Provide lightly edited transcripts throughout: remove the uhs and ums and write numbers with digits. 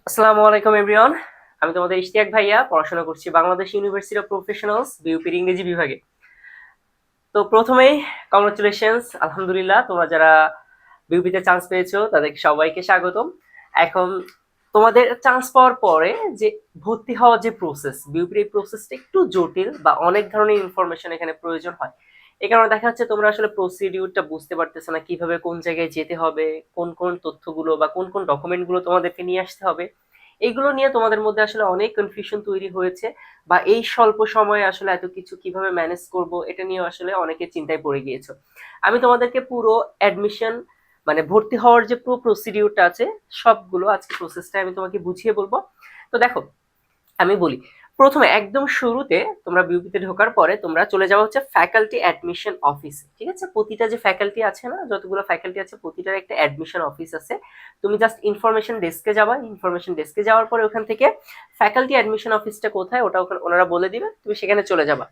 আসসালামু আলাইকুম এভরিওয়ান। আমি তোমাদের ইশতিয়াক ভাইয়া, পড়াশোনা করছি বাংলাদেশ ইউনিভার্সিটি অফ প্রফেশনালস বিউপির ইংরেজি বিভাগে। তো প্রথমেই কংগ্রাচুলেশনস, আলহামদুলিল্লাহ, তোমরা যারা বিউপিতে চান্স পেয়েছো তাদেরকে সবাইকে স্বাগতম। এখন তোমাদের চান্স পাওয়ার পরে যে ভর্তি হওয়ার যে প্রসেস, বিউপির এই প্রসেসটা একটু জটিল বা অনেক ধরনের ইনফরমেশন এখানে প্রয়োজন হয়। এই কারণে দেখা যাচ্ছে তোমরা আসলে প্রসিডিউরটা বুঝতে পারতেছো না, কিভাবে কোন জায়গায় যেতে হবে, কোন কোন তথ্যগুলো বা কোন কোন ডকুমেন্টগুলো তোমাদেরকে নিয়ে আসতে হবে। এইগুলো নিয়ে তোমাদের মধ্যে আসলে অনেক কনফিউশন তৈরি হয়েছে, বা এই স্বল্প সময়ে আসলে এত কিছু কিভাবে ম্যানেজ করব এটা নিয়ে আসলে অনেকে চিন্তায় পড়ে গিয়েছো। আমি তোমাদেরকে পুরো অ্যাডমিশন মানে ভর্তি হওয়ার যে পুরো প্রসিডিউরটা আছে সবগুলো আজকে প্রসেসটা আমি তোমাকে বুঝিয়ে বলবো। তো দেখো, আমি বলি, প্রথমে একদম শুরুতে তোমরা বিউপিতে ঢোকার পরে তোমরা চলে যাওয়া হচ্ছে ফ্যাকাল্টি অ্যাডমিশন অফিসে। ঠিক আছে, প্রতিটা যে ফ্যাকাল্টি আছে না, যতগুলো ফ্যাকাল্টি আছে প্রতিটার একটা অ্যাডমিশন অফিস আছে। তুমি জাস্ট ইনফরমেশন ডেস্কে যাবা, ইনফরমেশন ডেস্কে যাওয়ার পরে ওখান থেকে ফ্যাকাল্টি অ্যাডমিশন অফিসটা কোথায় ওটা ওখানে ওনারা বলে দিবে, তুমি সেখানে চলে যাবা।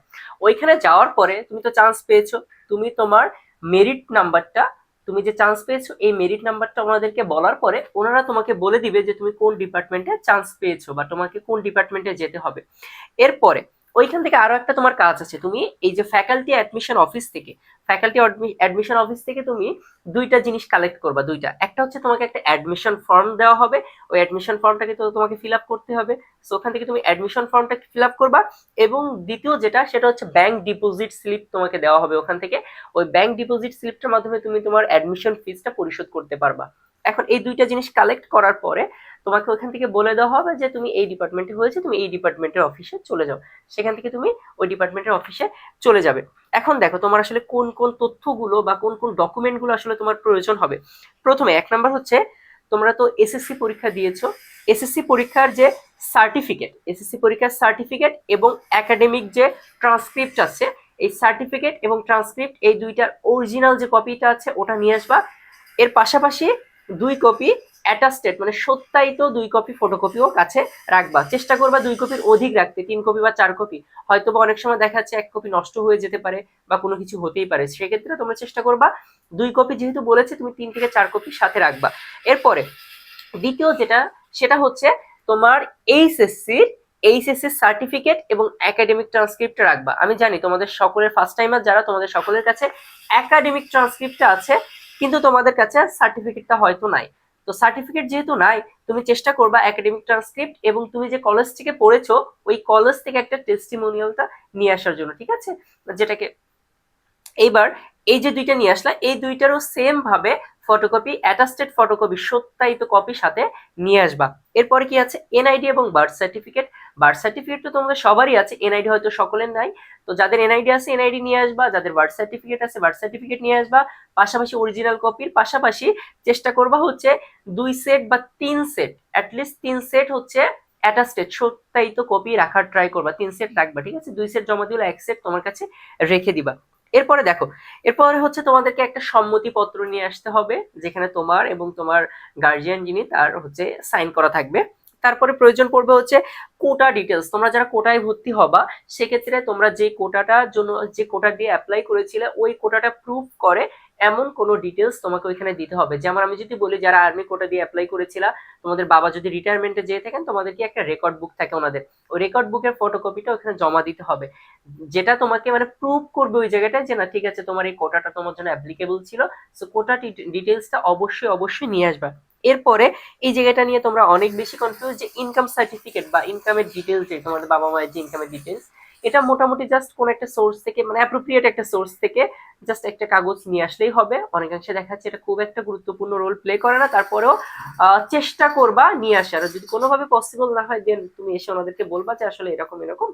ওইখানে যাওয়ার পরে তুমি তো চান্স পেয়েছো, তুমি তোমার মেরিট নাম্বারটা, তুমি যে চান্স পেয়েছো এই মেরিট নাম্বারটা ওনাদেরকে বলার পরে ওনারা তোমাকে বলে দিবে যে তুমি কোন ডিপার্টমেন্টে চান্স পেয়েছো বা তোমাকে কোন ডিপার্টমেন্টে যেতে হবে। এরপরে ওইখান থেকে আরো একটা তোমার কাজ আছে, তুমি এই যে ফ্যাকাল্টি অ্যাডমিশন অফিস থেকে তুমি দুইটা জিনিস কালেক্ট করবা। দুইটা, একটা হচ্ছে তোমাকে একটা অ্যাডমিশন ফর্ম দেওয়া হবে, ওই অ্যাডমিশন ফর্মটাকে তো তোমাকে ফিল আপ করতে হবে। সো ওখান থেকে তুমি অ্যাডমিশন ফর্মটা ফিল আপ করবা। এবং দ্বিতীয় যেটা, সেটা হচ্ছে ব্যাংক ডিপোজিট স্লিপ তোমাকে দেওয়া হবে ওখান থেকে। ওই ব্যাংক ডিপোজিট স্লিপটার মাধ্যমে তুমি তোমার অ্যাডমিশন ফিসটা পরিশোধ করতে পারবা। এখন এই দুইটা জিনিস কালেক্ট করার পরে তোমাকে ওখান থেকে বলে দেওয়া হবে যে তুমি এই ডিপার্টমেন্টে হয়েছে, তুমি এই ডিপার্টমেন্টের অফিসে চলে যাও। সেখান থেকে তুমি ওই ডিপার্টমেন্টের অফিসে চলে যাবে। এখন দেখো, তোমার আসলে কোন কোন তথ্যগুলো বা কোন কোন ডকুমেন্টগুলো আসলে তোমার প্রয়োজন হবে। প্রথমে এক নাম্বার হচ্ছে, তোমরা তো এসএসসি পরীক্ষা দিয়েছো, এসএসসি পরীক্ষার যে সার্টিফিকেট, এসএসসি পরীক্ষার সার্টিফিকেট এবং একাডেমিক যে ট্রান্সক্রিপ্ট আছে, এই সার্টিফিকেট এবং ট্রান্সক্রিপ্ট এই দুইটার অরিজিনাল যে কপিটা আছে ওটা নিয়ে আসবা। এর পাশাপাশি 2 কপি অ্যাটাস্টেড মানে সত্যায়িত 2 কপি ফটোকপিও কাছে রাখবা। চেষ্টা করবা 2 কপির অধিক রাখতে, 3 কপি বা 4 কপি। হয়তো বা অনেক সময় দেখা যাচ্ছে 1 কপি নষ্ট হয়ে যেতে পারে বা কোনো কিছু হতেই পারে, সেক্ষেত্রে তোমরা চেষ্টা করবা 2 কপি, যেহেতু বলেছে তুমি 3 থেকে 4 কপি সাথে রাখবা। এরপরে দ্বিতীয় যেটা, সেটা হচ্ছে তোমার এইচএসসি সার্টিফিকেট এবং একাডেমিক ট্রান্সক্রিপ্ট রাখবা। আমি জানি তোমাদের সকলের ফার্স্ট টাইমার যারা, তোমাদের সকলের কাছে একাডেমিক ট্রান্সক্রিপ্টটা আছে, কিন্তু তোমাদের কাছে সার্টিফিকেটটা হয়তো নাই। তো সার্টিফিকেট যেহেতু নাই, তুমি চেষ্টা করবা একাডেমিক ট্রান্সক্রিপ্ট এবং তুমি যে কলেজ থেকে পড়েছো ওই কলেজ থেকে একটা টেস্টিমোনিয়ালটা নিয়ে আসার জন্য। ঠিক আছে, যেটাকে এইবার এই যে দুইটা নিয়ে আসলা, এই দুইটারও সেম ভাবে ফটোকপি, অ্যাটাস্টেড ফটোকপি সত্যায়িত কপি সাথে নিয়ে আসবা। এরপরে কি আছে, এনআইডি এবং বার্থ সার্টিফিকেট। বার্থ সার্টিফিকেট তো তোমাদের সবারই আছে, এনআইডি হয়তো সকলের নাই। তো যাদের এনআইডি আছে এনআইডি নিয়ে আসবা, যাদের বার্থ সার্টিফিকেট আছে বার্থ সার্টিফিকেট নিয়ে আসবা। পাশাপাশি অরিজিনাল কপির পাশাপাশি চেষ্টা করবা হচ্ছে 2 সেট বা 3 সেট, অ্যাটলিস্ট 3 সেট হচ্ছে অ্যাটাস্টেড সত্যায়িত কপি রাখার ট্রাই করবা। 3 সেট রাখবা, ঠিক আছে? 2 সেট জমা দিলে 1 সেট তোমার কাছে রেখে দিবা। এরপরে দেখো, এরপরে হচ্ছে তোমাদেরকে একটা সম্মতি পত্র নিয়ে আসতে হবে, যেখানে তোমার এবং তোমার গার্জিয়ান যিনি তার হচ্ছে সাইন করা থাকবে। তারপরে প্রয়োজন পড়বে হচ্ছে কোটা ডিটেলস। তোমরা যারা কোটায় ভর্তি হবা, সেক্ষেত্রে তোমরা যে কোটাটার জন্য যে কোটা দিয়ে অ্যাপ্লাই করেছিলে ওই কোটাটা প্রুফ করে এমন কোনো ডিটেলস তোমাকে ওইখানে দিতে হবে। যেমন আমি যদি বলি, যারা আর্মি কোটা দিয়ে অ্যাপ্লাই করেছিলা, তোমাদের বাবা যদি রিটায়ারমেন্টে যেয়ে থাকেন, তোমাদের কি একটা রেকর্ড বুক থাকে ওনাদের, ওই রেকর্ড বুকের ফটোকপিটা ওখানে জমা দিতে হবে, যেটা তোমাকে মানে প্রুভ করবে ওই জায়গাটায় যে না ঠিক আছে তোমার এই কোটাটা তোমার জন্য অ্যাপ্লিকেবল ছিল। সো কোটা ডিটেলসটা অবশ্যই অবশ্যই নিয়ে আসবা। এরপরে এই জায়গাটা নিয়ে তোমরা অনেক বেশি কনফিউজ, যে ইনকাম সার্টিফিকেট বা ইনকামের ডিটেলস, যে তোমাদের বাবা মায়ের যে ইনকামের ডিটেলস, এটা মোটামুটি জাস্ট কোন একটা সোর্স থেকে মানে অ্যাপ্রোপ্রিয়েট একটা সোর্স থেকে জাস্ট একটা কাগজ নিয়ে আসলেই হবে। অনেকাংশে দেখা যাচ্ছে এটা খুব একটা গুরুত্বপূর্ণ রোল প্লে করে না, তারপরেও চেষ্টা করবা নিয়ে আসার। যদি কোনোভাবে পসিবল না হয় দেন তুমি এসে ওনাদেরকে বলবা যে আসলে এরকম এরকম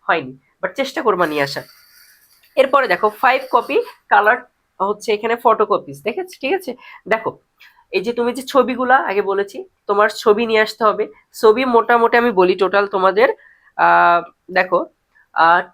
হয়নি, বাট চেষ্টা করবা নিয়ে আসার। এরপরে দেখো 5 কপি কালার হচ্ছে এখানে ফটোকপিস দেখেছি, ঠিক আছে? দেখো, এই যে তুমি যে ছবিগুলা আগে বলেছি, তোমার ছবি নিয়ে আসতে হবে। ছবি মোটামুটি আমি বলি টোটাল তোমাদের দেখো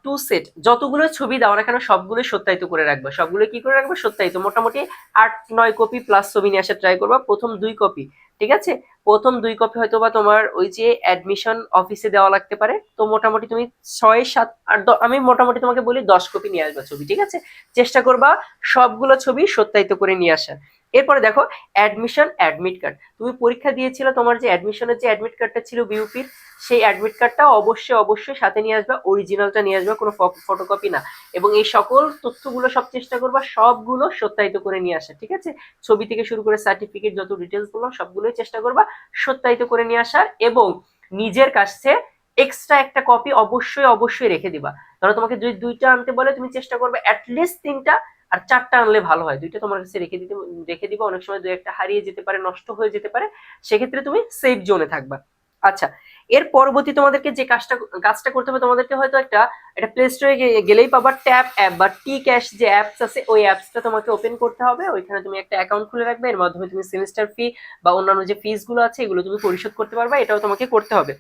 2 সেট, যতগুলো ছবি দাও না কেন সবগুলো সত্যায়িত করে রাখবে। সবগুলো কি করে রাখবে? সত্যায়িত। মোটামুটি 8-9 কপি প্লাস ছবি নিয়ে আসার ট্রাই করবা। প্রথম 2 কপি, ঠিক আছে? প্রথম 2 কপি হয়তো বা তোমার ওই যে অ্যাডমিশন অফিসে দেওয়া লাগতে পারে। তো মোটামুটি তুমি 6, 7, 8 আমি মোটামুটি তোমাকে বলি 10 কপি নিয়ে আসবা ছবি, ঠিক আছে? চেষ্টা করবা সবগুলো ছবি সত্যায়িত করে নিয়ে আসার। এরপরে দেখো অ্যাডমিশন অ্যাডমিট কার্ড, তুমি পরীক্ষা দিয়েছিলে, তোমার যে অ্যাডমিশনের যে অ্যাডমিট কার্ডটা ছিল বিউপির, সেই অ্যাডমিট কার্ডটা অবশ্যই অবশ্যই সাথে নিয়ে আসবে, অরিজিনালটা নিয়ে আসবে, কোনো ফটোকপি না। এবং এই সকল তথ্যগুলো সব চেষ্টা করবা সবগুলো সত্যায়িত করে নিয়ে আসা, ঠিক আছে? ছবি থেকে শুরু করে সার্টিফিকেট যত ডিটেলস গুলো সবগুলোই চেষ্টা করবা সত্যায়িত করে নিয়ে আসার, এবং নিজের কাছে এক্সট্রা একটা কপি অবশ্যই অবশ্যই রেখে দিবা। ধরো তোমাকে যদি দুইটা আনতে বলে, তুমি চেষ্টা করবে অ্যাটলিস্ট তিনটা, আর চারটা আনলে ভালো হয়। দুইটা তোমার কাছে রেখে দিবা, অনেক সময় দুই একটা হারিয়ে যেতে পারে, নষ্ট হয়ে যেতে পারে, সেক্ষেত্রে তুমি সেফ জোনে থাকবা। আচ্ছা, এর পরবর্তী তোমাদেরকে যে কাজটা করতে হবে, তোমাদেরকে হয়তো এটা প্লে স্টোরে গেলেই পাবা, ট্যাপ অ্যাপ বা টি ক্যাশ যে অ্যাপস আছে, ওই অ্যাপসটা তোমাকে ওপেন করতে হবে। ওইখানে তুমি একটা অ্যাকাউন্ট খুলে রাখবে, এর মাধ্যমে তুমি সেমিস্টার ফি বা অন্যান্য যে ফিস গুলো আছে এগুলো তুমি পরিশোধ করতে পারবা, এটাও তোমাকে করতে হবে।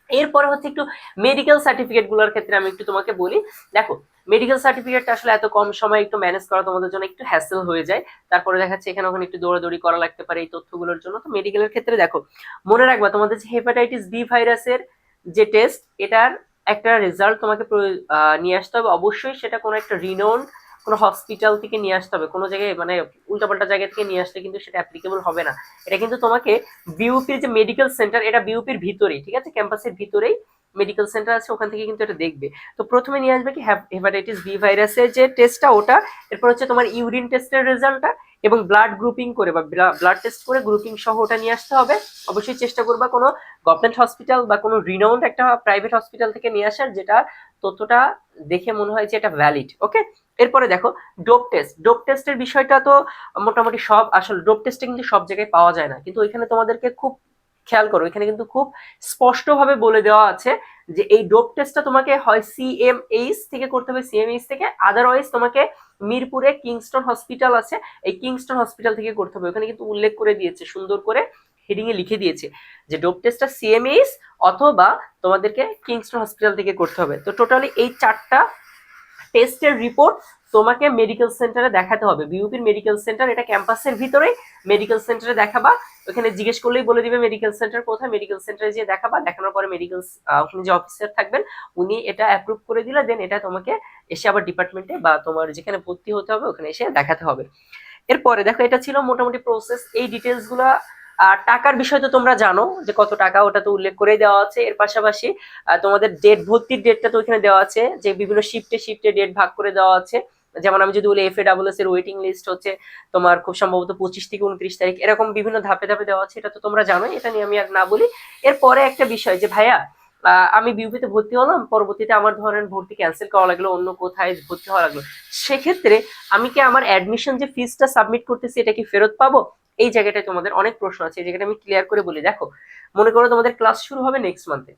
এরপরে হচ্ছে একটু মেডিকেল সার্টিফিকেট গুলোর ক্ষেত্রে আমি একটু তোমাকে বলি। দেখো, মেডিকেল সার্টিফিকেটটা আসলে এত কম সময় একটু ম্যানেজ করা তোমাদের জন্য একটু হ্যাসেল হয়ে যায়। তারপরে দেখা যাচ্ছে এখানে ওখানে একটু দৌড়াদৌড়ি করা লাগতে পারে এই তথ্যগুলোর জন্য। তো মেডিকেলের ক্ষেত্রে দেখো, মনে রাখবা তোমাদের যে হেপাটাইটিস বি ভাইরাসের যে টেস্ট, এটার একটা রেজাল্ট তোমাকে নিয়ে আসতে হবে অবশ্যই। সেটা কোনো একটা রিনোন কোনো হসপিটাল থেকে নিয়ে আসতে হবে, কোনো জায়গায় মানে উল্টাপাল্টা জায়গা থেকে নিয়ে আসলে কিন্তু সেটা অ্যাপ্লিকেবল হবে না। এটা কিন্তু তোমাকে বিউপির যে মেডিকেল সেন্টার, এটা বিউপির ভিতরেই, ঠিক আছে, ক্যাম্পাসের ভিতরেই মেডিকেল সেন্টার আছে, ওখান থেকে কিন্তু এটা দেখবে। তো প্রথমে নিয়ে আসবে কি হেপাটাইটিস বি ভাইরাসের যে টেস্টটা ওটা, এরপর হচ্ছে তোমার ইউরিন টেস্টের রেজাল্টটা, এবং ব্লাড গ্রুপিং করে বা ব্লাড টেস্ট করে গ্রুপিং সহ ওটা নিয়ে আসতে হবে। অবশ্যই চেষ্টা করবা কোনো গভর্নমেন্ট হসপিটাল বা কোনো রিনাউন্ড একটা প্রাইভেট হসপিটাল থেকে নিয়ে আসার, যেটা তথ্যটা দেখে মনে হয় যে এটা ভ্যালিড। ওকে, এরপরে দেখো ডোপ টেস্টের বিষয়টা তো মোটামুটি সব, আসলে ডোপ টেস্টে কিন্তু সব জায়গায় পাওয়া যায় না, কিন্তু ওইখানে তোমাদেরকে খুব খেয়াল করো, এখানে কিন্তু খুব স্পষ্টভাবে বলে দেওয়া আছে যে এই ডোপ টেস্টটা তোমাকে হয় সিএমএইচ থেকে করতে হবে, সিএমএইচ থেকে, আদারওয়াইজ তোমাকে মিরপুরে কিংস্টন হসপিটাল আছে, এই কিংস্টন হসপিটাল থেকে করতে হবে। ওখানে কিন্তু উল্লেখ করে দিয়েছে, সুন্দর করে হেডিং এ লিখে দিয়েছে যে ডোপ টেস্টটা সিএমএইচ অথবা তোমাদেরকে কিংস্টন হসপিটাল থেকে করতে হবে। তো টোটালি এই চারটা টেস্টের রিপোর্ট তোমাকে মেডিকেল সেন্টারে দেখাতে হবে। বিউপির মেডিকেল সেন্টার, এটা ক্যাম্পাসের ভিতরে মেডিকেল সেন্টারে দেখাবা। ওখানে জিজ্ঞেস করলেই বলে দিবে মেডিকেল সেন্টার কোথায়, মেডিকেল সেন্টারে যেয়ে দেখাবা। দেখানোর পরে মেডিকেল ওখানে যে অফিসার থাকবেন উনি এটা অ্যাপ্রুভ করে দিলে দেন এটা তোমাকে এসে আবার ডিপার্টমেন্টে বা তোমার যেখানে ভর্তি হতে হবে ওখানে এসে দেখাতে হবে। এরপরে দেখো, এটা ছিল মোটামুটি প্রসেস। এই ডিটেলস গুলা, আর টাকার বিষয় তো তোমরা জানো যে কত টাকা, ওটা তো উল্লেখ করে দেওয়া আছে। এর পাশাপাশি তোমাদের ভর্তির ডেটটা তো ওইখানে দেওয়া আছে, যে বিভিন্ন শিফটে শিফটে ডেট ভাগ করে দেওয়া আছে। যেমন আমি যদি বলি এফএডাব্লিউএস এর ওয়েটিং লিস্ট হচ্ছে তোমার খুব সম্ভবত 25 থেকে 29 তারিখ, এরকম বিভিন্ন ধাপে ধাপে দেওয়া আছে, এটা তো তোমরা জানোই, এটা নিয়ে আমি আর না বলি। এরপরে একটা বিষয় যে ভাইয়া, আমি বিউপিতে ভর্তি হলাম, পরবর্তীতে আমার ধরেন ভর্তি ক্যান্সেল করা লাগলো, অন্য কোথায় ভর্তি হওয়া লাগলো, সেক্ষেত্রে আমি কি আমার অ্যাডমিশন যে ফিসটা সাবমিট করতেছি এটা কি ফেরত পাবো? এই জায়গাটায় তোমাদের অনেক প্রশ্ন আছে, এই জায়গাটা আমি ক্লিয়ার করে বলি। দেখো, মনে করো তোমাদের ক্লাস শুরু হবে নেক্সট মান্থে,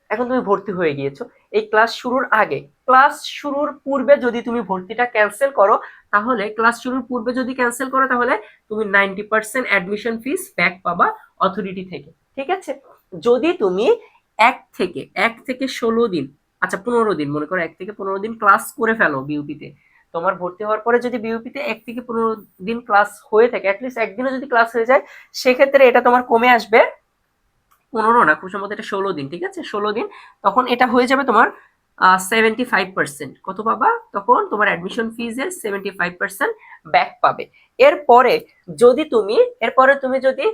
এখন তুমি ভর্তি হয়ে গিয়েছো। এই ক্লাস শুরুর আগে, ক্লাস শুরুর পূর্বে যদি তুমি ভর্তিটা ক্যান্সেল করো, তাহলে ক্লাস শুরুর পূর্বে যদি ক্যান্সেল করো তাহলে তুমি 90% অ্যাডমিশন ফিস ব্যাক পাবা অথরিটি থেকে, ঠিক আছে? যদি তুমি এক থেকে 16 দিন, আচ্ছা 15 দিন, মনে করো 1 থেকে 15 দিন ক্লাস করে ফেলো বিউপিতে, তোমার ভর্তি হওয়ার পরে যদি বিউপিতে 1 থেকে 15 দিন ক্লাস হয়ে থাকে, অ্যাটলিস্ট একদিনও যদি ক্লাস হয়ে যায়, সেক্ষেত্রে এটা তোমার কমে আসবে 15 না, খুব সম্ভবত এটা 16 দিন, ঠিক আছে, 16 দিন। তখন এটা হয়ে যাবে তোমার 75%। কত পাবা তখন? তোমার অ্যাডমিশন ফিজের 75% ব্যাক পাবে। এরপরে এরপরে তুমি যদি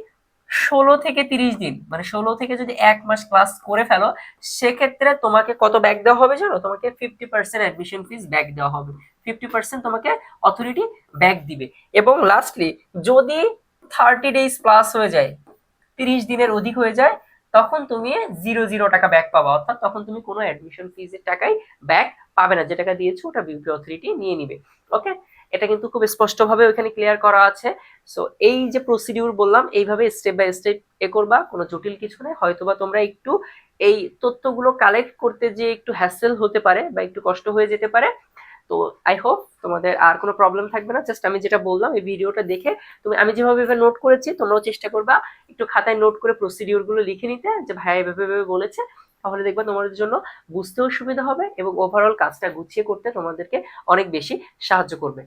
16 থেকে 30 দিন, মানে 16 থেকে যদি 1 মাস ক্লাস করে ফেলো, সেক্ষেত্রে তোমাকে কত ব্যাক দেওয়া হবে জানো? তোমাকে 50% অ্যাডমিশন ফিজ ব্যাক দেওয়া হবে, 50% তোমাকে অথরিটি ব্যাক দিবে। এবং লাস্টলি, যদি 30 ডেজ প্লাস হয়ে যায়, 30 দিনের অধিক হয়ে যায়, তখন তুমি 0 টাকা ব্যাক পাবা, অর্থাৎ তখন তুমি কোনো অ্যাডমিশন ফিজের টাকাই ব্যাক পাবে না, যে টাকা দিয়েছো ওটা বিউপি অথরিটি নিয়ে নিবে। ওকে, এটা কিন্তু খুব স্পষ্টভাবে ওখানে ক্লিয়ার করা আছে। সো এই যে প্রসিডিউর বললাম, এইভাবে স্টেপ বাই স্টেপ করবা, কোনো জটিল কিছু নেই। হয়তোবা তোমরা একটু এই তথ্যগুলো কালেক্ট করতে যে একটু হ্যাসেল হতে পারে বা একটু কষ্ট হয়ে যেতে পারে। তো আই হোপ তোমাদের আর কোনো প্রবলেম থাকবে না। জাস্ট আমি যেটা বললাম এই ভিডিওটা দেখে আমি যেভাবে নোট করেছি, তোমরাও চেষ্টা করবা একটু খাতায় নোট করে প্রসিডিউর গুলো লিখে নিতে, যে ভাইয়া এভাবে বলেছে, তাহলে দেখবা তোমাদের জন্য বুঝতেও সুবিধা হবে এবং ওভারঅল কাজটা গুছিয়ে করতে তোমাদেরকে অনেক বেশি সাহায্য করবে।